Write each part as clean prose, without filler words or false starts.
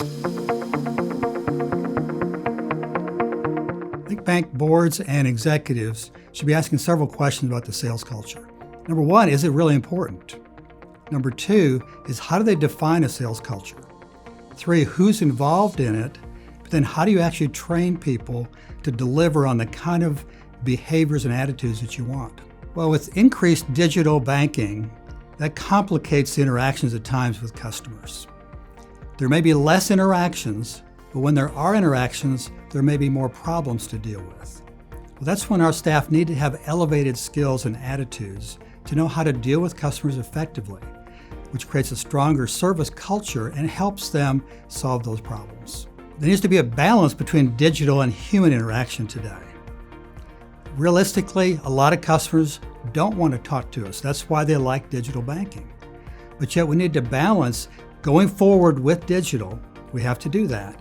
I think bank boards and executives should be asking several questions about the sales culture. Number one, is it really important? Number two is, how do they define a sales culture? Three, who's involved in it? But then how do you actually train people to deliver on the kind of behaviors and attitudes that you want? Well, with increased digital banking, that complicates the interactions at times with customers. There may be less interactions, but when there are interactions, there may be more problems to deal with. Well, that's when our staff need to have elevated skills and attitudes to know how to deal with customers effectively, which creates a stronger service culture and helps them solve those problems. There needs to be a balance between digital and human interaction today. Realistically, a lot of customers don't want to talk to us. That's why they like digital banking. But yet we need to balance going forward with digital. We have to do that.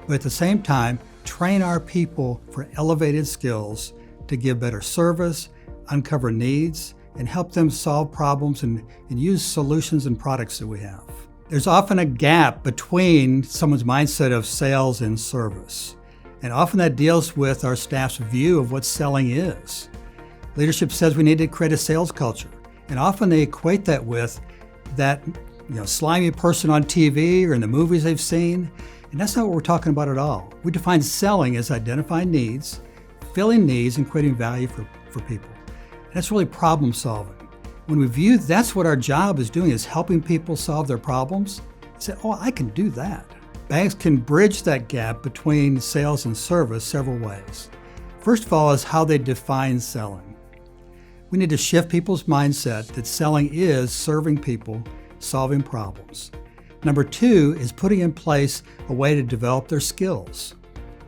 But at the same time, train our people for elevated skills to give better service, uncover needs, and help them solve problems and use solutions and products that we have. There's often a gap between someone's mindset of sales and service. And often that deals with our staff's view of what selling is. Leadership says we need to create a sales culture. And often they equate that with that slimy person on TV or in the movies they've seen. And that's not what we're talking about at all. We define selling as identifying needs, filling needs, and creating value for people. And that's really problem solving. When we view that's what our job is doing, is helping people solve their problems, say, oh, I can do that. Banks can bridge that gap between sales and service several ways. First of all is how they define selling. We need to shift people's mindset that selling is serving people, solving problems. Number two is putting in place a way to develop their skills.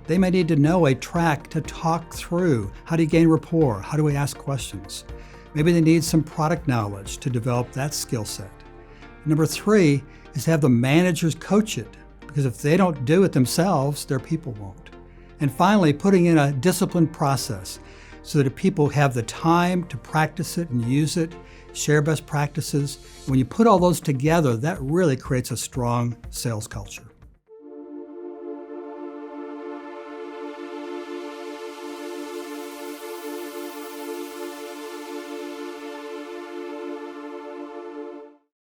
They may need to know a track to talk through. How do you gain rapport? How do we ask questions? Maybe they need some product knowledge to develop that skill set. Number three is to have the managers coach it, because if they don't do it themselves, their people won't. And finally, putting in a disciplined process so that people have the time to practice it and use it, share best practices. When you put all those together, that really creates a strong sales culture.